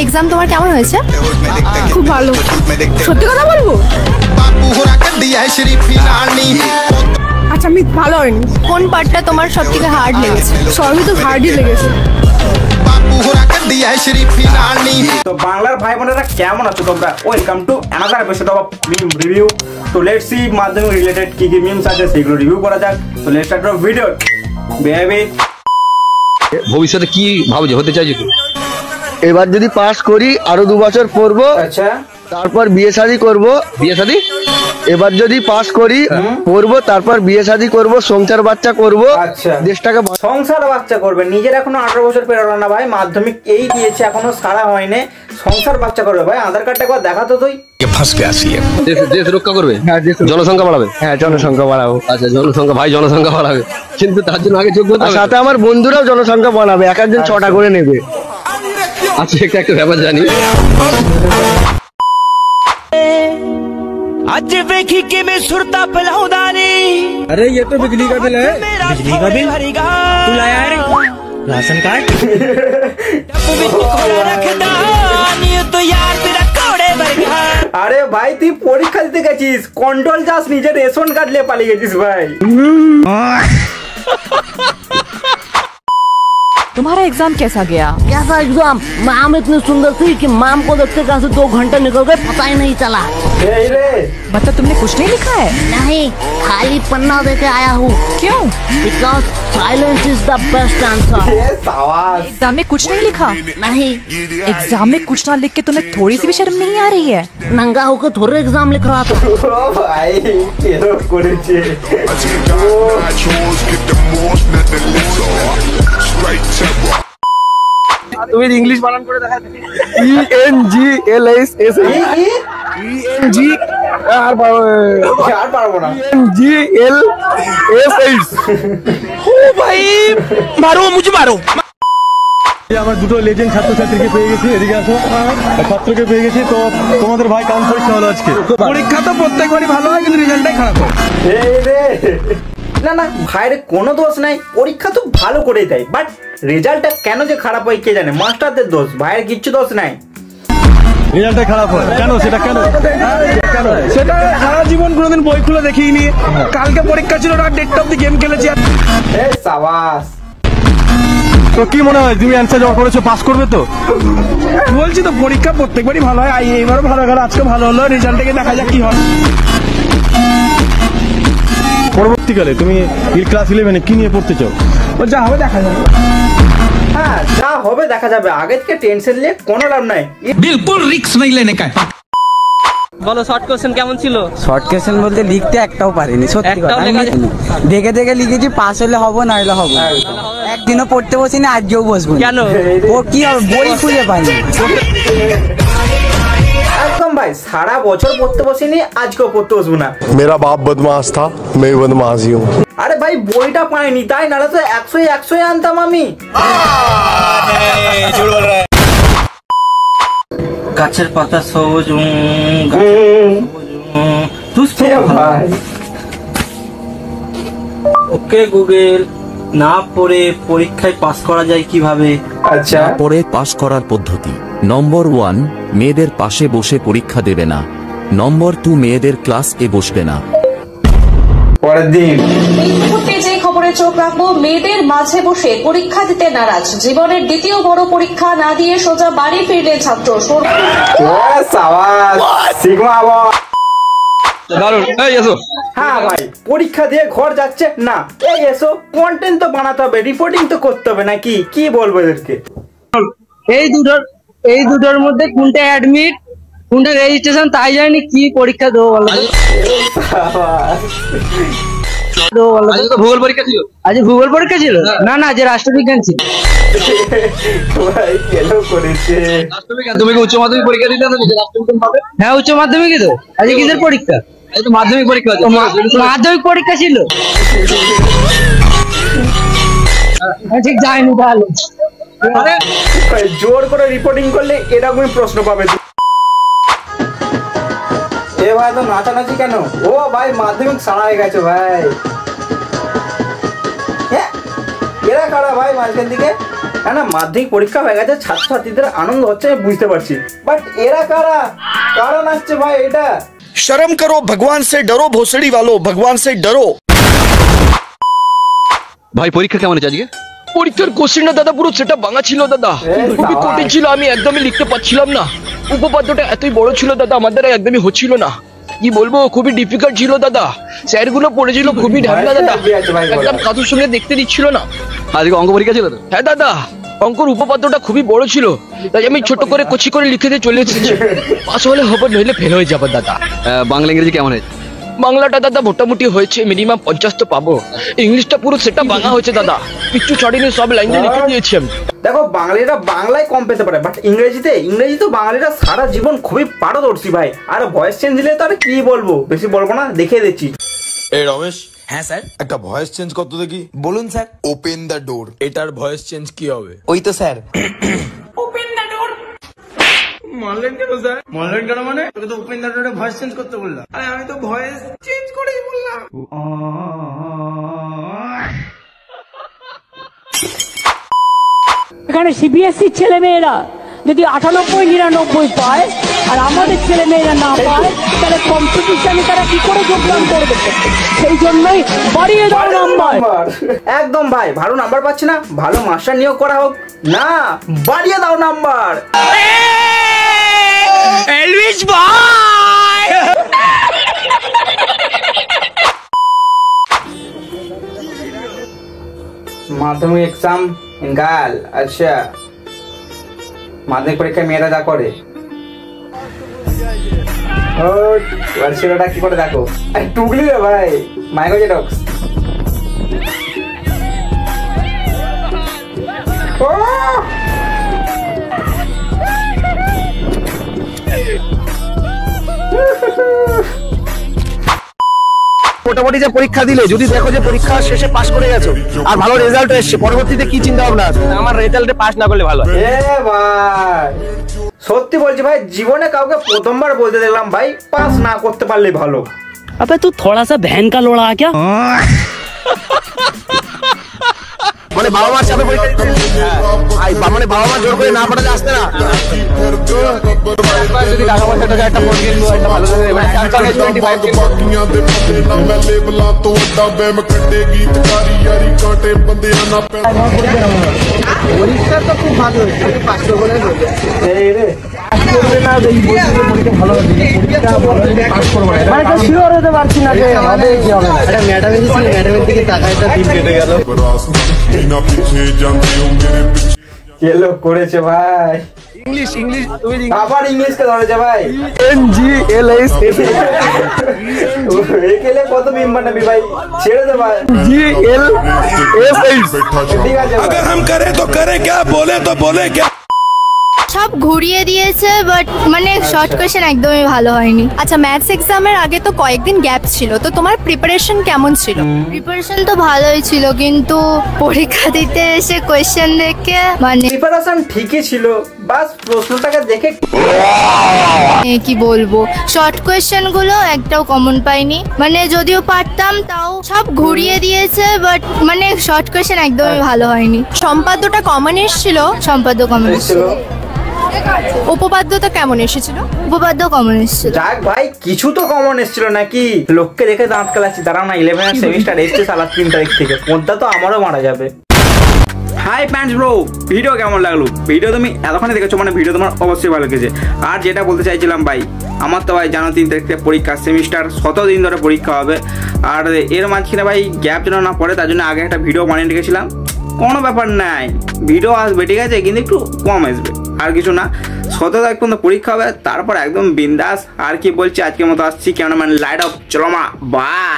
Exam তোমার কেমন হয়েছে? খুব ভালো। সত্যি কথা বলবো? আচ্ছা আমি ভালো হয়নি। কোন পার্টটা তোমার সব থেকে হার্ড লেগেছে? সবই তো হার্ডই লেগেছে। তো বাংলার ভাই বোনেরা কেমন আছো তোমরা? Welcome to another episode of meme review. তো লেটস সি মাধ্যমিক রিলেটেড কি কি মিমস আছে সেগুলো রিভিউ করা যাক। তো let's start the video baby. ভবিষ্যতে কি ভাবছো, হতে চাইছো কি? এবার যদি পাস করি আরো 2 বছর পড়বো, আচ্ছা তারপর বিয়ে শাদী করবো। বিয়ে শাদী? এবার যদি পাস করি পড়বো, তারপর বিয়ে শাদী করবো, সংসার বাচ্চা করবো। আচ্ছা দেশটাকে সংসার বাচ্চা করবে। নিজের এখনো 18 বছর পেরোলো না ভাই, মাধ্যমিক এই দিয়েছে এখনো সারা হয়নি, সংসার বাচ্চা করবে ভাই। আধার কার্ডটা একবার দেখাতো তুই। দেশ রক্ষা করবে, জনসংখ্যা বাড়াবে। হ্যাঁ জনসংখ্যা বাড়াবো। আচ্ছা জনসংখ্যা, ভাই জনসংখ্যা বাড়াবে, কিন্তু তার জন্য আগে যোগ্যতা হবে। সাথে আমার বন্ধুরাও জনসংখ্যা বাড়াবে, এক একজন 6টা করে নেবে। আচ্ছা একটা ব্যাপার জানি, आज देखी के मैं सुरता पलाउदानी। अरे ये तो बिजली का बिल है। बिजली का बिल तू लाया है राशन कार्ड? तो यार तेरा कोड़े बरगा। আরে ভাই তুই পরীক্ষা দিতে গেছিস, কন্ট্রোল যাস, নিজের রেশন কার্ড নিয়ে পালিয়ে গেছিস ভাই। तुम्हारा एग्जाम कैसा गया? कैसा एग्जाम? मैम इतनी सुंदर थी कि मैम को देखते कहाँ से 2 घंटे निकल गए पता ही नहीं चला। এই রে मतलब तुमने कुछ नहीं लिखा है? नहीं, खाली पन्ना देके आया हूँ। क्यों? Because silence is the best answer. এ সাবাস। एग्जाम में कुछ नहीं लिखा? नहीं, एग्जाम में कुछ ना लिख के तुम्हें थोड़ी सी भी शर्म नहीं आ रही है? नंगा होकर थोड़े एग्जाम लिख रहा था। ও ভাই কেন করেছে? তুমি ইংলিশ বানান করে দেখা। ENGLS ENG আর পারবো না। ENGLS। ओ भाई मारो मुझे मारो। আমার দুটো লেজেন্ড ছাত্রছাত্রীকে পেয়ে গেছি, এদিকে আসো। ছাত্রকে পেয়ে গেছি। তো তোমাদের ভাই কেমন পরীক্ষা হলো আজকে? পরীক্ষা তো প্রত্যেকবারই ভালো হয়, কিন্তু রেজাল্টটাই খারাপ হয়। এই রে না না ভাইয়ের কোনো দোষ নাই, পরীক্ষা তো ভালো করেই দেয়, বাট রেজাল্টটা কেন যে খারাপ হয় কে জানে। মাস্টারদের দোষ, ভাইয়ের কিচ্ছু দোষ নাই। রেজাল্টটা খারাপ হয় কেন? সেটা কেন? সেটা সারা জীবন কোনোদিন বই খুলে দেখিনি। কালকে পরীক্ষা ছিল, রাত 1:30 অব্দি গেম খেলেছি। এ সাবাস। তো কি মনে হয় তুমি অ্যান্সার জমা করেছো, পাস করবে তো? বলছি তো পরীক্ষা প্রত্যেকবারই ভালো হয়, এইবারও ভালো গেল, আজকে ভালো হলো। রেজাল্টটাকে দেখা যাক কি হয়। পরবর্তীকালে তুমি ক্লাস 11-এ কি নিয়ে পড়তে চাও? যা হবে দেখা যাবে। হ্যাঁ যা হবে দেখা যাবে, আগে থেকে টেনশন নিয়ে কোনো লাভ নাই। বিলকুল রিস্ক नहीं लेने का। বলো শর্ট কোশ্চেন কেমন ছিল? শর্ট কোশ্চেন বলতে লিখতে একটাও পারিনি, সত্যি কথা। আমি দেখে দেখে লিখেছি, পাস হলে হবো না হলে হবো। একদিনও পড়তে বসিনি, আজকেও বসবো। কেন? ও কি হবে, বই খুঁজে পাইনি। একদম ভাই, সারা বছর পড়তে বসিনি, আজকেও পড়তে বসবো না। मेरा बाप बदमाश था, मैं बदमाश ही हूँ। আরে ভাই বইটা পাইনি তাই, নাহলে তো 100 আনতাম আমি। গাছের পাতা সবুজ ভাই ওকে গুগল, না পড়ে পরীক্ষায় পাস করা যায় কিভাবে? আচ্ছা পড়ে পাস করার পদ্ধতি: নম্বর 1, মেয়েদের পাশে বসে পরীক্ষা দেবে না। নম্বর 2, মেয়েদের ক্লাস এ বসবে না। পরের দিন এই মুহূর্তে যে খবরে চোখ রাখবো, মেয়েদের মাঝে বসে পরীক্ষা দিতে নারাজ। জীবনের দ্বিতীয় বড় পরীক্ষা না দিয়ে সোজা বাড়ি ফিরলেন ছাত্র। হ্যাঁ ভাই, পরীক্ষা দিয়ে ঘর যাচ্ছে না, এই এসো কন্টেন্ট তো বানাতে হবে, রিপোর্টিং তো করতে হবে নাকি, কি বলবো এদেরকে? এই দুটোর মধ্যে কোনটা অ্যাডমিট কোনটা রেজিস্ট্রেশন তাই জানি, কি পরীক্ষা দেবো বলো? ভূগোল পরীক্ষা ছিল। আজ ভূগোল পরীক্ষা ছিল? না না, আজ রাষ্ট্রবিজ্ঞান ছিল। ভাই কেন করেছে? তুমি কি উচ্চ মাধ্যমিক পরীক্ষা দিতে হবে? রাষ্ট্রবিজ্ঞান পাবে। হ্যাঁ উচ্চ মাধ্যমিকই তো। আজ কিসের পরীক্ষা? এই তো মাধ্যমিক পরীক্ষা আছে। মাধ্যমিক পরীক্ষা ছিল? ঠিক যায়নি তাহলে। জোর করে রিপোর্টিং করলে এরকমই প্রশ্ন পাবে। এ ভাই তো নাচানাচি কেন? ও ভাই মাধ্যমিক সারা হয়ে গেছে ভাই। এরা কারা ভাই মাঝখান দিকে? হ্যাঁ না, মাধ্যমিক পরীক্ষা হয়ে গেছে, ছাত্রছাত্রীদের আনন্দ হচ্ছে আমি বুঝতে পারছি, বাট এরা কারা কারা নাচছে ভাই? এটা शर्म करो, भगवान से डरो, भोसड़ी वालों, भगवान से डरो। ভাই পরীক্ষা কেমন হয়েছে আজকে? পরীক্ষার কোশ্চেনটা দাদা পুরো সেটা ভাঙা ছিল দাদা, খুবই কঠিন ছিল, আমি একদমই লিখতে পারছিলাম না। উপপাদ্যটা এতই বড় ছিল দাদা, আমার দ্বারা একদমই হচ্ছিল না, কি বলবো, খুবই ডিফিকাল্ট ছিল দাদা। স্যারগুলো পড়েছিল খুবই ঢাকনা দাদা, একদম কাজুর সঙ্গে দেখতে দিচ্ছিল না। আজকে অঙ্ক পরীক্ষা ছিল তো? হ্যাঁ দাদা, অঙ্কর উপপাদ্যটা খুবই বড় ছিল, তাই আমি ছোট করে কচি করে লিখে দিয়ে চলে এসেছি। পাস হলে হবে, নইলে ফেল হয়ে যাবো দাদা। বাংলা ইংরেজি কেমন হয়েছে? বাংলাটা দাদা মোটামুটি হয়েছে, মিনিমাম 50 তো পাবো। ইংলিশটা পুরো সেটা ভাঙা হয়েছে দাদা, কিচ্ছু ছাড়িনি, সব লাইনে লিখে দিয়েছি আমি। দেখো বাঙালিরা বাংলায় কম পেতে পারে, বাট ইংরেজি তো বাঙালিরা সারা জীবন খুবই পারদর্শী ভাই। আর ভয়েস চেঞ্জ দিলে তো আর কি বলবো, বেশি বলবো না, দেখিয়ে দিচ্ছি। এই রমেশ। হ্যাঁ স্যার। একটা ভয়েস চেঞ্জ কত দেখি। বলুন স্যার। ওপেন দ্য ডোর। এটার ভয়েস চেঞ্জ কি হবে? ওই তো স্যার। Open the door. মানলেন কেন স্যার? মানলেন কেন মানে? তোকে তো ওপেন দ্য ডোরে ভয়েস চেঞ্জ করতে বললাম। আরে আমি তো ভয়েস চেঞ্জ করেই বললাম। এখানে সিবিএসসি ছেলে মেয়েরা যদি 98-99 পায় আর আমাদের ছেলে মেয়েরা না পায়, তাহলে কম্পিটিশনে তারা কি করে যোগদান করবে? সেই জন্যই বাড়িয়ে দাও নাম্বার। একদম ভাই, ভালো নাম্বার পাচ্ছি না, ভালো মাস্টার নিয়োগ করা হোক না, বাড়িয়ে দাও নাম্বার। এলভিস ভাই। মাধ্যমিক এক্সাম গাল, আচ্ছা মাধ্যমিক পরীক্ষায় মেয়েরা যা করে, ছেলেটা কি করে দেখো, টুকলি রে ভাই, মাইক্রো জেটক্স। মোটামুটি যে পরীক্ষা দিলে যদি দেখো যে পরীক্ষা শেষে পাস করে গেছো আর ভালো রেজাল্ট এসছে, পরবর্তীতে কি চিন্তা ভাবনা আছে? আমার রেজাল্টে পাস না করলে ভালো। এ ভাই সত্যি বলছি ভাই, জীবনে কাউকে প্রথমবার বলতে দেখলাম ভাই পাস না করতে পারলে ভালো। अबे तू थोड़ा सा बहन का लोड़ा क्या? মানে বাবা মার চাপে পরীক্ষা দিতে, মানে বাবা মা জোর করে না পড়াতে আসতে না, যদি টাকা পয়সা টাকা একটা ফোন কিনবো, একটা ভালো পরীক্ষা তো খুব ভালো হয়েছে, 500 বলে শিওর হতে পারছি না যে হবে কি হবে না। এটা ম্যাডামের দিকে তাকাইটা দিন কেটে গেল। কেলো করেছে ভাই, ইংলিশ তুমি আবার ইংলিশকে ধরেছে ভাই, NGLS একেলে কত মিম বানাবি ভাই, ছেড়ে দে ভাই। GLS ঠিক আছে, अगर हम करे तो करे क्या, बोले तो बोले क्या। সব ঘুরিয়ে দিয়েছে, বাট মানে শর্ট কোয়েশ্চেন একদমই ভালো হয়নি। আচ্ছা ম্যাথস এক্সামের আগে তো কয়েকদিন গ্যাপ ছিল, তো তোমার প্রিপারেশন কেমন ছিল? প্রিপারেশন তো ভালোই ছিল, কিন্তু পরীক্ষা দিতে এসে কোয়েশ্চেন দেখে মানে প্রিপারেশন ঠিকই ছিল, বাস প্রশ্নটাকে দেখে কি বলবো, শর্ট কোয়েশ্চেন গুলো একটাও কমন পাইনি, মানে যদিও পারতাম তাও সব ঘুরিয়ে দিয়েছে, বাট মানে শর্ট কোয়েশ্চেন একদমই ভালো হয়নি। সম্পাদ্যটা কমন এসেছিল, সম্পাদ্য কমন এসেছিল। উপপাদ্যটা কেমন এসেছিল? উপপাদ্য কমন এসেছিল। যাক ভাই, কিছু তো কমন এসেছিল নাকি? লোককে দেখে দাঁত কালাচ্ছি, দাঁড়াও না, 11 সেমিস্টার এসছে সালা 3 তারিখ থেকে, কোনটা তো আমারও মারা যাবে। হাই প্যান্টস ব্রো, ভিডিও কেমন লাগলো? ভিডিও তুমি এতক্ষণে দেখেছো মানে ভিডিও তোমার অবশ্যই ভালো লেগেছে। আর যেটা বলতে চাইছিলাম ভাই, আমার তো ভাই জানো 3 তারিখ থেকে পরীক্ষা, সেমিস্টার 17 দিন ধরে পরীক্ষা হবে, আর এর মাঝখানে ভাই গ্যাপ যেন না পড়ে তার জন্য আগে একটা ভিডিও বানিয়ে রেখেছিলাম। কোনো ব্যাপার নাই, ভিডিও আসবে ঠিক আছে, কিন্তু একটু কম আসবে, আর কিছু না। 17 তারিখ পর্যন্ত পরীক্ষা হবে, তারপর একদম বিন্দাস। আর কি বলছি, আজকের মতো আসছি, কেন মানে লাইট অফ, চলো মা, বাই।